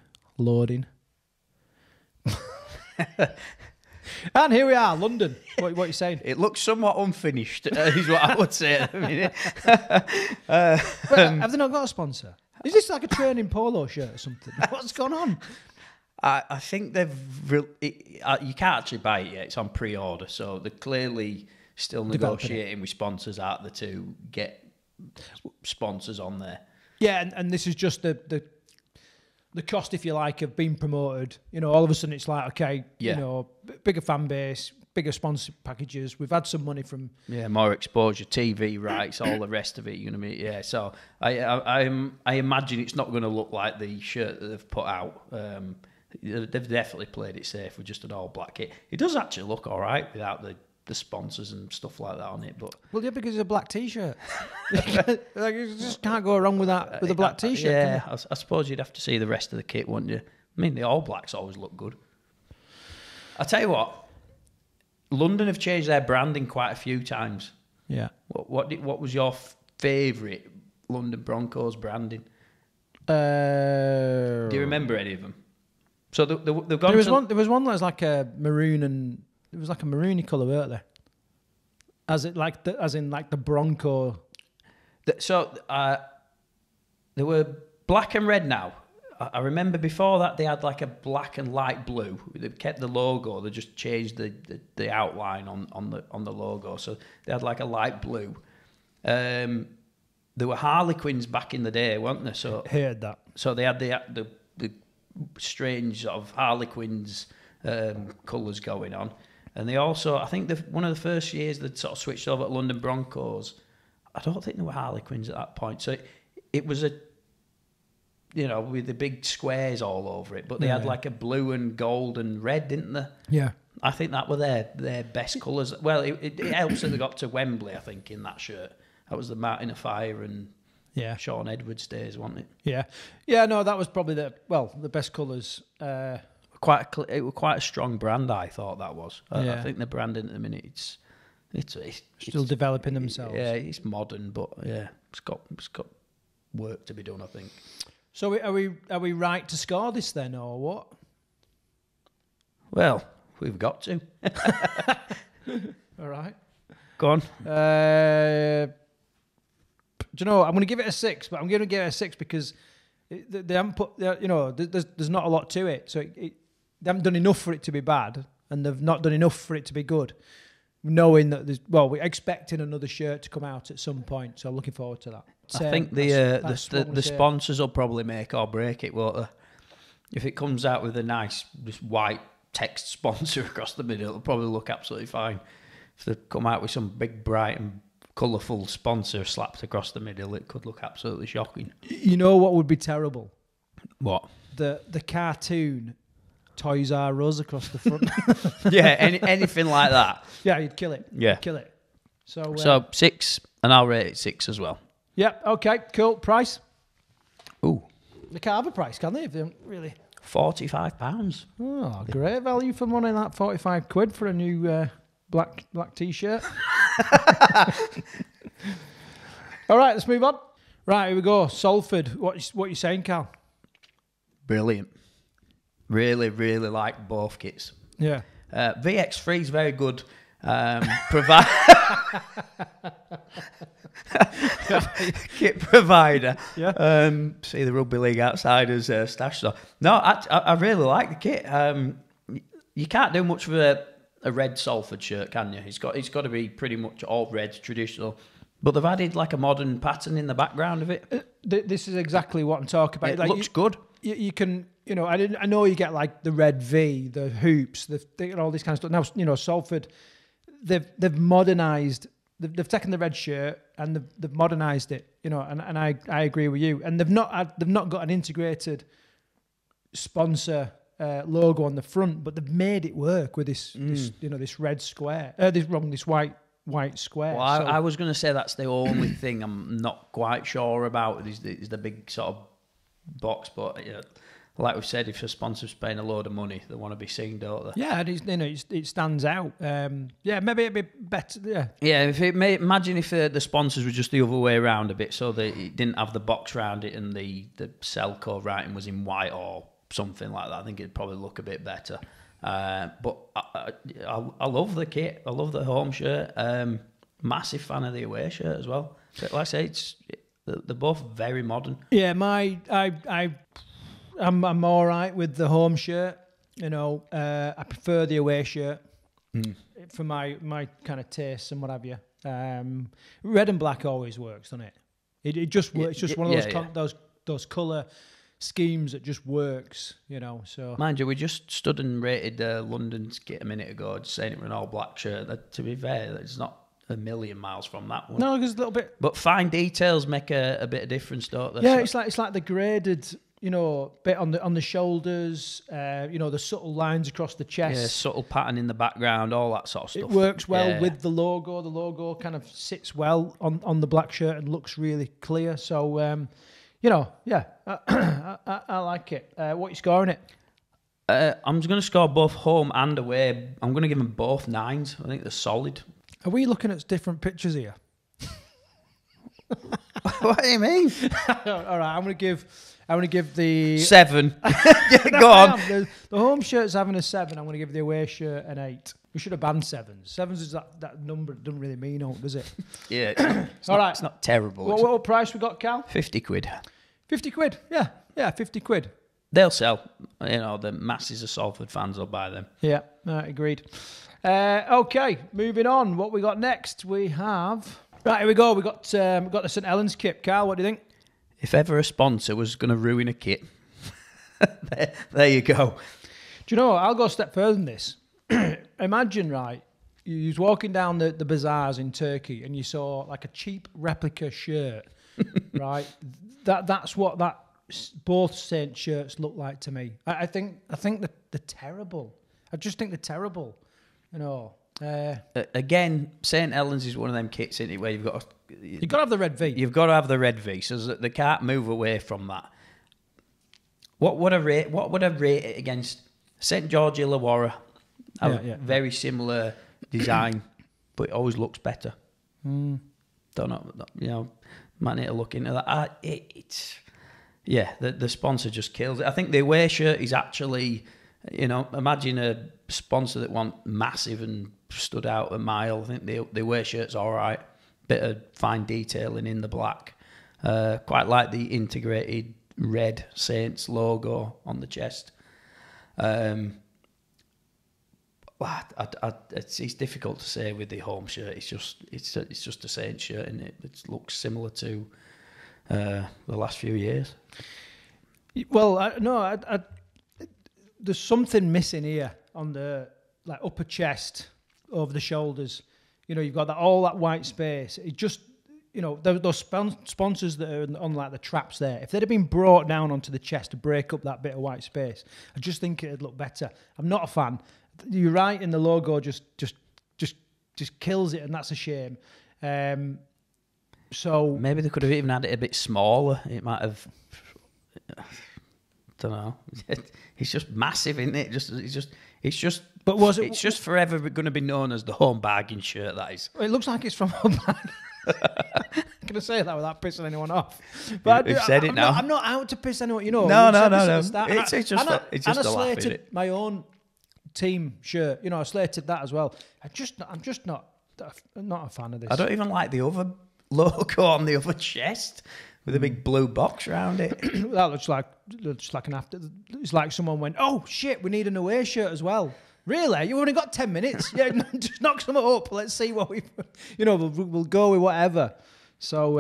A: And here we are, London. What are you saying?
B: It looks somewhat unfinished, is what I would say at the minute.
A: Have they not got a sponsor? Is this like a training polo shirt or something? What's going on?
B: I think you can't actually buy it yet. It's on pre-order, so they're clearly still negotiating with sponsors out there to get sponsors on there. Yeah,
A: and this is just the cost, if you like, of being promoted. All of a sudden it's like, okay, bigger fan base, bigger sponsor packages. We've had some money from
B: more exposure, TV rights, all the rest of it. You know what I mean? Yeah. So I imagine it's not going to look like the shirt that they've put out. They've definitely played it safe with just an all black kit. It does actually look all right without the sponsors and stuff like that on it. But
A: because it's a black T-shirt. You just can't go wrong with that with a black T-shirt.
B: Yeah, I suppose you'd have to see the rest of the kit, wouldn't you? I mean, the all blacks always look good. I'll tell you what. London have changed their branding quite a few times.
A: Yeah.
B: What was your favourite London Broncos branding? Do you remember any of them? So they've gone.
A: There was one that was like a maroon, and it was like a maroony colour, weren't there? As in like the Bronco.
B: They were black and red now. I remember before that they had like a black and light blue. They kept the logo. They just changed the outline on the logo. So they had like a light blue. There were Harlequins back in the day, weren't there? So
A: heard that.
B: So they had the strange sort of Harlequins colours going on, and they also, I think one of the first years they sort of switched over to London Broncos. I don't think there were Harlequins at that point. So it was with the big squares all over it, but they had like a blue and gold and red, didn't they?
A: Yeah.
B: I think that were their best colours. Well, it helps that they got to Wembley, I think, in that shirt. That was the Martin of Fire and
A: Yeah.
B: Sean Edwards days, wasn't it?
A: Yeah. Yeah, no, that was probably the best colours.
B: It was quite a strong brand, I thought that was. I think the branding at the minute, it's
A: still developing themselves.
B: Yeah, it's modern, but yeah, it's got work to be done, I think.
A: So are we right to score this then, or what?
B: Well, we've got to.
A: All right.
B: Go on.
A: Do you know, I'm going to give it a 6, but I'm going to give it a 6 because they haven't put, there's not a lot to it. So they haven't done enough for it to be bad, and they've not done enough for it to be good. Knowing that we're expecting another shirt to come out at some point, so looking forward to that.
B: I think the sponsors will probably make or break it, won't they? If it comes out with a nice just white text sponsor across the middle, it'll probably look absolutely fine. If they come out with some big, bright and colourful sponsor slapped across the middle, it could look absolutely shocking.
A: You know what would be terrible?
B: What?
A: The cartoon Toys R Us across the front.
B: Yeah, anything like that.
A: Yeah, you'd kill it.
B: Yeah.
A: Kill it.
B: So 6, and I'll rate it 6 as well.
A: Yeah, okay, cool. Price?
B: Ooh.
A: They can't have a price, can they? If they don't really.
B: £45.
A: Oh, great value for money, that £45 for a new black T-shirt. All right, let's move on. Right, here we go. Salford. What you saying, Karl?
B: Brilliant. Really, really like both kits.
A: Yeah.
B: VX3 is very good. Kit provider.
A: Yeah.
B: See the Rugby League Outsiders stash store. No, I really like the kit. You can't do much with a red Salford shirt, can you? It's got to be pretty much all red, traditional. But they've added like a modern pattern in the background of it.
A: This is exactly what I'm talking about.
B: It looks good.
A: You can, I know you get like the red V, the hoops, all this kind of stuff. Now, Salford, they've modernised. They've taken the red shirt and they've modernised it. And I agree with you. And they've not got an integrated sponsor logo on the front, but they've made it work with this red square. This white square.
B: Well, I was going to say that's the only thing I'm not quite sure about is the big sort of box, but like we've said, if a sponsor's paying a load of money, they want to be seen, don't they?
A: Yeah, it stands out. Maybe it'd be better. Yeah.
B: Yeah. Imagine if the sponsors were just the other way around a bit, so that it didn't have the box around it and the Selco writing was in white or something like that. I think it'd probably look a bit better. But I love the kit. I love the home shirt. Massive fan of the away shirt as well. But like I say, they're both very modern.
A: Yeah, I'm all right with the home shirt. I prefer the away shirt for my kind of tastes and what have you. Red and black always works, doesn't it? It just works. It's just one of those colour schemes that just works, so.
B: Mind you, we just stood and rated London's kit a minute ago, just saying it was an all black shirt. To be fair, it's not a million miles from that one.
A: No, because a little bit.
B: But fine details make a bit of difference, don't they?
A: Yeah, it's like the graded, bit on the shoulders, the subtle lines across the chest.
B: Yeah, subtle pattern in the background, all that sort of stuff.
A: It works well with the logo. The logo kind of sits well on the black shirt and looks really clear. So, I like it. What are you scoring it?
B: I'm going to score both home and away. I'm going to give them both 9s. I think they're solid.
A: Are we looking at different pictures here?
B: What do you mean?
A: All right, I'm going to give the
B: 7. Go on.
A: The home shirt's having a 7. I'm going to give the away shirt an 8. We should have banned 7s. 7s is that number that doesn't really mean out, does it?
B: Yeah.
A: All right.
B: It's not terrible.
A: What price we got, Karl?
B: £50.
A: £50. Yeah, £50.
B: They'll sell. The masses of Salford fans will buy them.
A: Yeah, agreed. Okay, moving on. What we got next? We have... Right, here we go. We got the St Helens kit. Karl, what do you think?
B: If ever a sponsor was going to ruin a kit, there you go.
A: Do you know what? I'll go a step further than this. Imagine, right, you was walking down the bazaars in Turkey and you saw like a cheap replica shirt, right? That's what both Saint shirts look like to me. I think they're terrible. I just think they're terrible.
B: Again, St Helens is one of them kits, isn't it, where you've got
A: You've got to have the red V.
B: You've got to have the red V, so that they can't move away from that. What would I rate it against St George Illawarra? Very similar design, but it always looks better. Don't know, might need to look into that. The sponsor just kills it. I think the away shirt is actually, imagine a sponsor that want massive and stood out a mile. I think the away shirt's all right. Bit of fine detailing in the black. Quite like the integrated red Saints logo on the chest. It's difficult to say with the home shirt. It's just a Saints shirt, and it looks similar to the last few years.
A: Well, there's something missing here on the upper chest, over the shoulders. You've got all that white space. It just, those sponsors that are on the traps there, if they'd have been brought down onto the chest to break up that bit of white space, I just think it'd look better. I'm not a fan. You're right, in the logo just kills it, and that's a shame. So
B: maybe they could have even had it a bit smaller. It might have. Don't know. It's just massive, isn't it? It's just. But was it? It's just forever going to be known as the home bargain shirt. That is.
A: It looks like it's from home bargain. Can I say that without pissing anyone off? But
B: You've said it now.
A: I'm not out to piss anyone.
B: No. It's just a laugh, isn't it?
A: My own team shirt. I slated that as well. I'm just not a fan of this.
B: I don't even like the other logo on the other chest with a big blue box around it.
A: That looks like an after. It's like someone went, "Oh shit, we need an away shirt as well." Really? You've only got 10 minutes. Yeah, just knock some up. Let's see what we'll go with whatever. So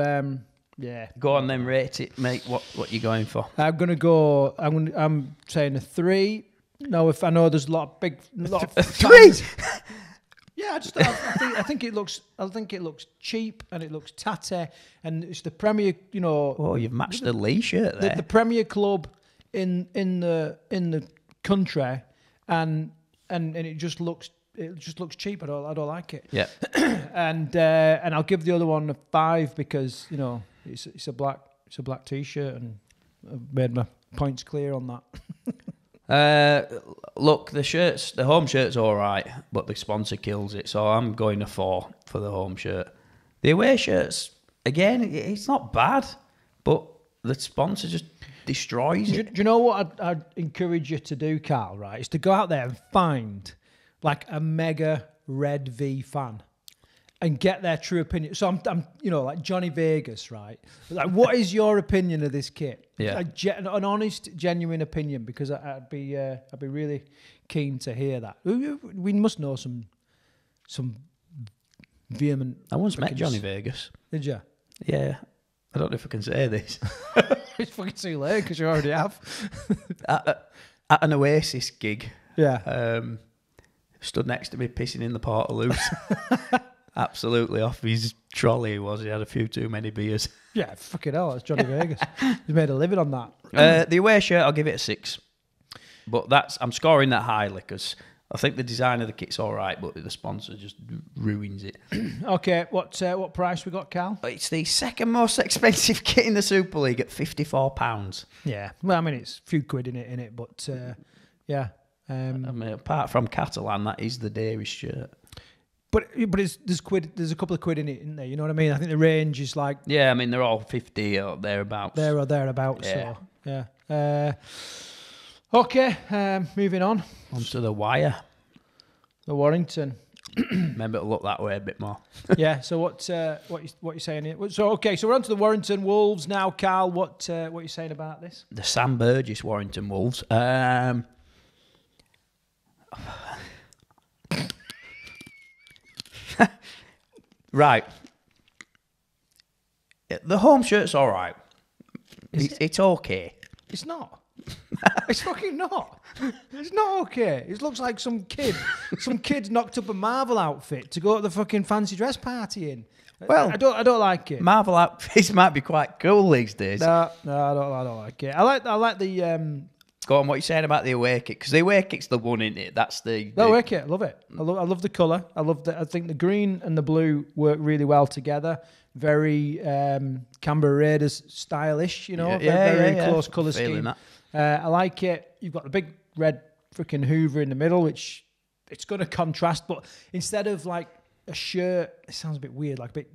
A: yeah.
B: Go on then, rate it, mate. What you going for?
A: I'm saying a 3. No, if I know there's a lot of
B: 3.
A: Yeah, I think it looks cheap, and it looks tatty, and it's the Premier.
B: Oh, you've matched the Lee shirt there.
A: The Premier club in the country, and it just looks cheap. I don't like it.
B: Yeah.
A: And I'll give the other one a 5 because it's a black t-shirt, and I've made my points clear on that.
B: Look, the home shirt's all right, but the sponsor kills it. So I'm going a 4 for the home shirt. The away shirts, again, it's not bad, but the sponsor just destroys it.
A: Do you know what I'd encourage you to do, Karl? Right, is to go out there and find like a mega red V fan and get their true opinion. So I'm like Johnny Vegas, right? Like, what is your opinion of this kit?
B: Yeah,
A: an honest, genuine opinion, because I'd be really keen to hear that. We must know some vehement.
B: I once met Johnny Vegas.
A: Did you?
B: Yeah. I don't know if I can say this.
A: It's fucking too late because you already have.
B: at an Oasis gig.
A: Yeah.
B: Stood next to me pissing in the Portaloos. Absolutely off his trolley he was. He had a few too many beers.
A: Yeah, fucking hell, that's Johnny Vegas. He's made a living on that.
B: The away shirt, I'll give it a 6. But I'm scoring that highly because I think the design of the kit's all right, but the sponsor just ruins it.
A: Okay, what price we got, Karl?
B: It's the second most expensive kit in the Super League at £54.
A: Yeah, well, I mean, it's a few quid in it, but yeah.
B: I mean, apart from Catalan, that is the dearest shirt.
A: But there's a couple of quid in it, isn't there? You know what I mean? I think the range is like...
B: Yeah, I mean, they're all 50 or thereabouts.
A: There or thereabouts,
B: yeah.
A: So, yeah. Okay, moving on.
B: Onto the wire.
A: The Warrington.
B: Maybe it'll look that way a bit more.
A: Yeah, so what you saying here? So, okay, so we're on to the Warrington Wolves now, Karl. What are you saying about this?
B: The Sam Burgess Warrington Wolves. Right. The home shirt's all right. It's okay.
A: It's not. It's fucking not. It's not okay. It looks like some kid knocked up a Marvel outfit to go to the fucking fancy dress party in.
B: Well,
A: I don't like it.
B: Marvel outfits might be quite cool these days.
A: No, I don't like it. I like
B: Go on, what are you saying about the away kick? Because the away kick's the one, isn't it? That's the
A: away kit. I love it. I love the colour. I think the green and the blue work really well together. Very Canberra Raiders stylish, you know. Very close colour scheme. I like it. You've got the big red freaking Hoover in the middle, which it's going to contrast. But instead of like a shirt, it sounds a bit weird, like a bit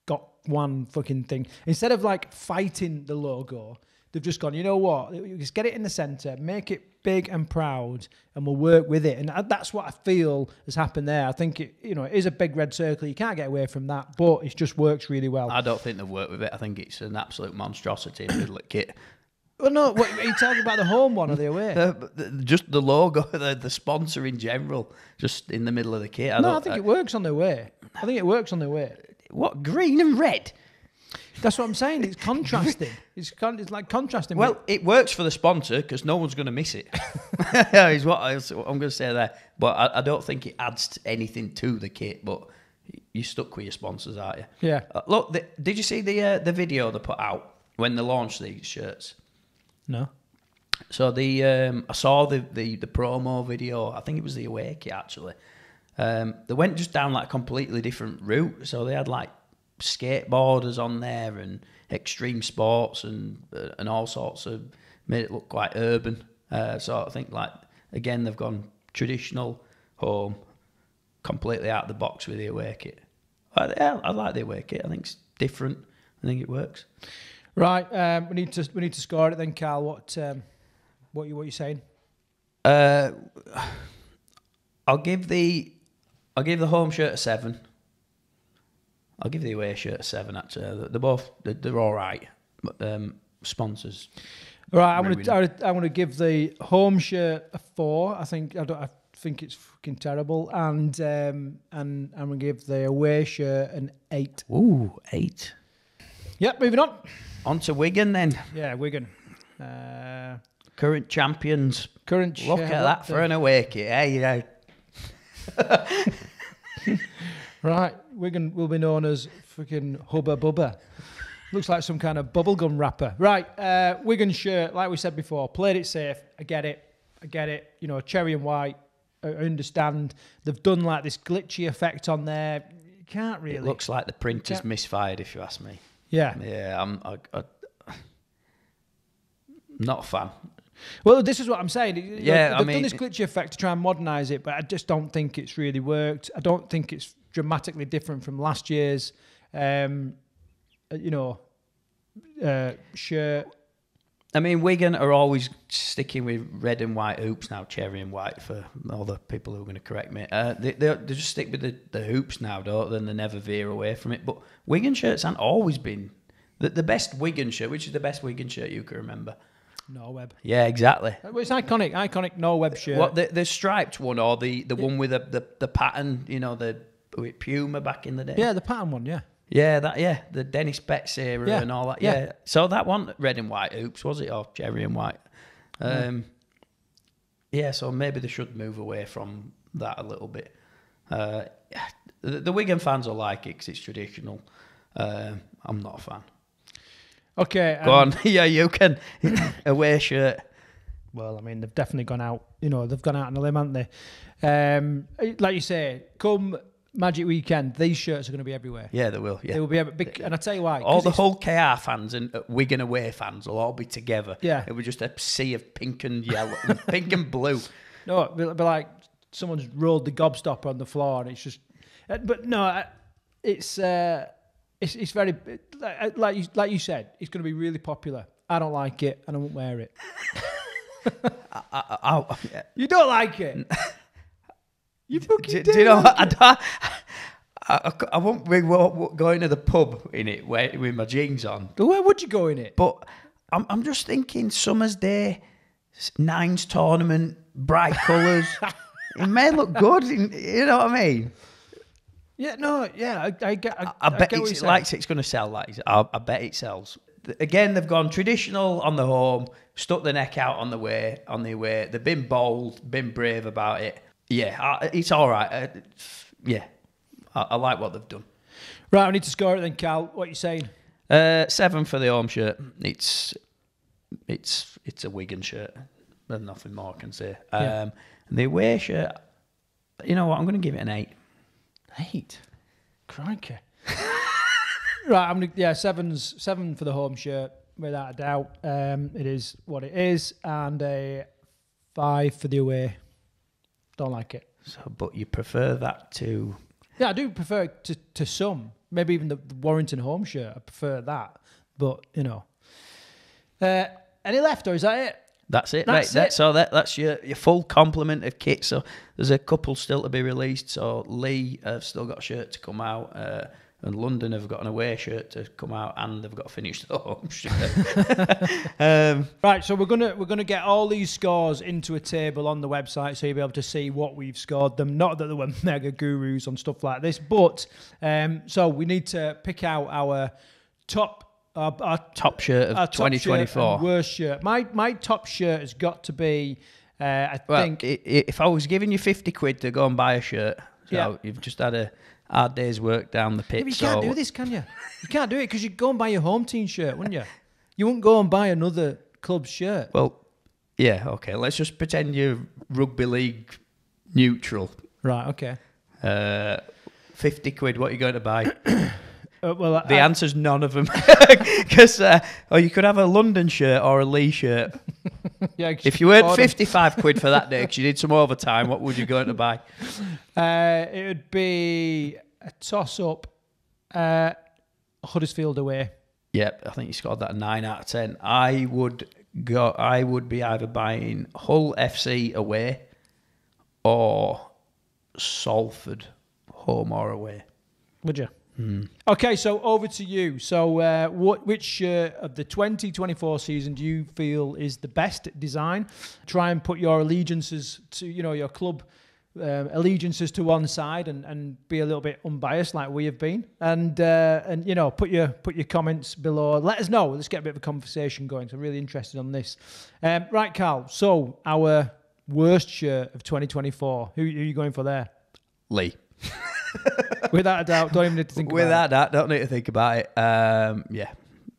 A: got one fucking thing. Instead of like fighting the logo, they've just gone, you know what? Just get it in the centre, make it big and proud, and we'll work with it. And that's what I feel has happened there. I think it is a big red circle. You can't get away from that, but it just works really well.
B: I don't think they've worked with it. I think it's an absolute monstrosity in the middle of the kit.
A: Well, no, what are you talking about, the home one or the away?
B: Just the logo, the sponsor in general, just in the middle of the kit.
A: I think it works on the away. I think it works on the away. What, green and red? That's what I'm saying. It's contrasting. It's like contrasting.
B: Well, it works for the sponsor because no one's going to miss it. Is what I'm going to say there. But I don't think it adds anything to the kit. But you're stuck with your sponsors, aren't you?
A: Yeah.
B: Look, did you see the video they put out when they launched these shirts?
A: No.
B: So I saw the promo video. I think it was the away kit actually. They went just down like a completely different route. So they had like skateboarders on there and extreme sports and all sorts of, made it look quite urban. So I think like again they've gone traditional home, completely out of the box with the away kit. I like the away kit. I think it's different. I think it works.
A: Right, we need to score it then, Karl. What are you saying?
B: I'll give the home shirt a 7. I'll give the away shirt a 7. Actually, they're all right, but sponsors.
A: Right, I'm gonna give the home shirt a 4. I think it's fucking terrible, and I'm gonna give the away shirt an 8.
B: Ooh, 8.
A: Yep, moving on.
B: On to Wigan then.
A: Yeah, Wigan.
B: Current champions. Look at that for an away kit, eh?
A: Right, Wigan will be known as fucking Hubba Bubba. Looks like some kind of bubblegum wrapper. Right, Wigan shirt, like we said before, played it safe. I get it. You know, cherry and white. I understand. They've done like this glitchy effect on there. You can't really.
B: It looks like the print is misfired, if you ask me.
A: Yeah.
B: Yeah, I'm not a fan.
A: Well, this is what I'm saying.
B: Yeah,
A: they've done this glitchy effect to try and modernise it, but I just don't think it's really worked. I don't think it's dramatically different from last year's, shirt.
B: I mean, Wigan are always sticking with red and white hoops now, cherry and white for all the people who are going to correct me. They just stick with the hoops now, don't they? And they never veer away from it. But Wigan shirts haven't always been the best Wigan shirt. Which is the best Wigan shirt you can remember?
A: No Web.
B: Yeah, exactly.
A: Well, it's iconic No Web shirt.
B: What the striped one or the one with the pattern? You know, the Puma back in the day.
A: Yeah, the pattern one. Yeah.
B: Yeah, the Dennis Betts era and all that. Yeah. So that one, red and white hoops, was it, or cherry and white? Yeah. So maybe they should move away from that a little bit. The Wigan fans will like it because it's traditional. I'm not a fan.
A: Okay.
B: Go on. Yeah, you can. Away shirt.
A: Well, I mean, they've definitely gone out. You know, they've gone out on a limb, haven't they? Like you say, come Magic Weekend, these shirts are going to be everywhere.
B: Yeah, they will. Yeah,
A: they will be big. And I tell you why.
B: All the Hull KR fans and Wigan away fans will all be together.
A: Yeah,
B: it was just a sea of pink and yellow, pink and blue.
A: No, it'll be like someone's rolled the gobstopper on the floor, and it's just. But no, it's very like you said. It's going to be really popular. I don't like it, and I won't wear it. You don't like it. You fucking
B: do you know what? I won't be going to the pub in it with my jeans on.
A: Where would you go in it?
B: But I'm just thinking Summer's Day, Nines tournament, bright colours. It may look good. You know what I mean?
A: Yeah, no, yeah. I
B: bet it's like it's going to sell. Like I bet it sells. Again, they've gone traditional on the home, stuck the neck out on the away. They've been bold, been brave about it. Yeah, it's all right. I like what they've done.
A: Right, I need to score it then, Karl. What are you saying?
B: 7 for the home shirt. It's a Wigan shirt. There's nothing more I can say.
A: Yeah.
B: And the away shirt, you know what? I'm going to give it an 8.
A: 8? Crikey. Right, I'm gonna, 7 for the home shirt, without a doubt. It is what it is, and a 5 for the away. Don't like it.
B: So, but you prefer that to?
A: Yeah, I do prefer it to some. Maybe even the Warrington home shirt. I prefer that. But, you know. Any left, or is that it?
B: That's it,
A: That's
B: right?
A: it.
B: So that's your full complement of kit. So there's a couple still to be released. So Lee have still got a shirt to come out, and London have got an away shirt to come out, and they've got to finish the home shirt.
A: Right, so we're gonna get all these scores into a table on the website, so you'll be able to see what we've scored them. Not that they were mega gurus on stuff like this, but so we need to pick out our top. Our
B: top shirt of 2024.
A: Worst shirt. My top shirt has got to be. I think
B: if I was giving you 50 quid to go and buy a shirt, so you've just had a hard day's work down the pit.
A: Yeah, but you can't do this, can you? You can't do it because you'd go and buy your home team shirt, wouldn't you? You wouldn't go and buy another club's shirt.
B: Well, yeah, okay. Let's just pretend you're rugby league neutral.
A: Right. Okay.
B: 50 quid. What are you going to buy?
A: The
B: answer's none of them, because you could have a London shirt or a Lee shirt.
A: Yeah,
B: if you earned 55 quid for that day because you did some overtime, what would you go to buy?
A: It would be a toss-up. Huddersfield away.
B: Yep, I think you scored that 9 out of 10. I would be either buying Hull FC away or Salford home or away.
A: Would you? Okay, so over to you. So which shirt of the 2024 season do you feel is the best design? Try and put your allegiances to, your club allegiances to one side and be a little bit unbiased like we have been. And put your comments below. Let us know. Let's get a bit of a conversation going. So I'm really interested on this. Right, Karl. So our worst shirt of 2024. Who are you going for there?
B: Lee.
A: Without a doubt, don't even need to think about it.
B: Without that, don't need to think about it. Yeah,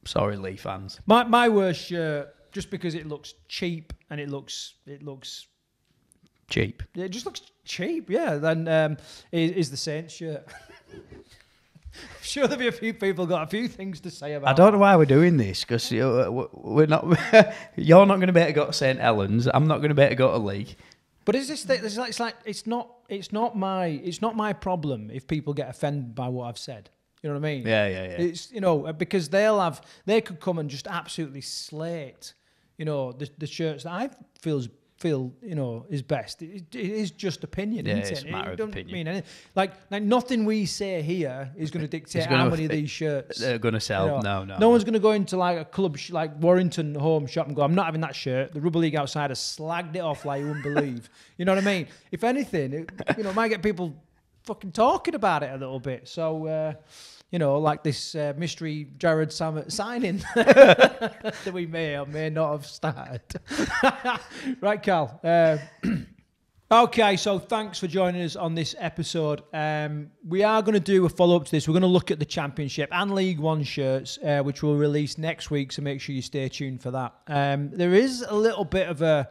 B: sorry, Lee fans.
A: My worst shirt, just because it looks cheap and it looks
B: cheap.
A: It just looks cheap, yeah. Then is the Saints shirt. I'm sure there'll be a few people got a few things to say about.
B: I don't know why we're doing this, because we're not. You're not going to be able to go to St Helens. I'm not going to be able to go to League.
A: But is this? It's not my problem if people get offended by what I've said. You know what I mean?
B: Yeah.
A: It's because they could come and just absolutely slate, the shirts that I feel is best. It is just opinion, isn't it?
B: It's a matter of opinion.
A: Mean anything. Like nothing we say here is going to dictate how many of these shirts
B: they're going to sell. No
A: one's going to go into like a club like Warrington home shop and go, I'm not having that shirt. The Rugby League Outsiders slagged it off like you wouldn't believe. You know what I mean? If anything, it might get people fucking talking about it a little bit. So, like this mystery Jared Samet signing that we may or may not have started. Right, Karl. Okay, so thanks for joining us on this episode. We are going to do a follow-up to this. We're going to look at the Championship and League One shirts, which we'll release next week, so make sure you stay tuned for that. There is a little bit of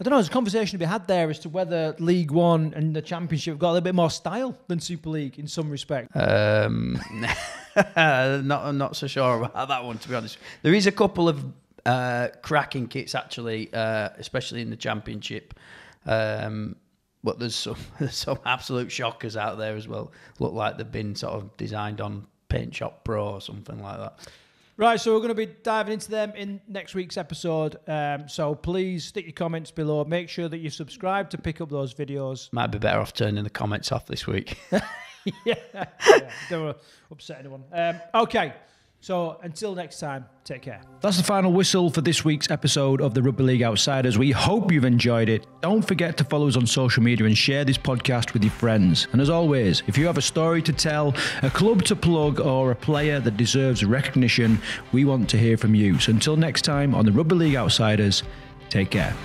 A: there's a conversation to be had there as to whether League One and the Championship have got a little bit more style than Super League in some respect.
B: I'm not so sure about that one, to be honest. There is a couple of cracking kits, actually, especially in the Championship. But there's some absolute shockers out there as well. Look like they've been sort of designed on Paint Shop Pro or something like that.
A: Right, so we're going to be diving into them in next week's episode. So please stick your comments below. Make sure that you subscribe to pick up those videos.
B: Might be better off turning the comments off this week.
A: yeah, don't want to upset anyone. Okay, so until next time, take care. That's the final whistle for this week's episode of the Rugby League Outsiders. We hope you've enjoyed it. Don't forget to follow us on social media and share this podcast with your friends. And as always, if you have a story to tell, a club to plug, or a player that deserves recognition, we want to hear from you. So until next time on the Rugby League Outsiders, take care.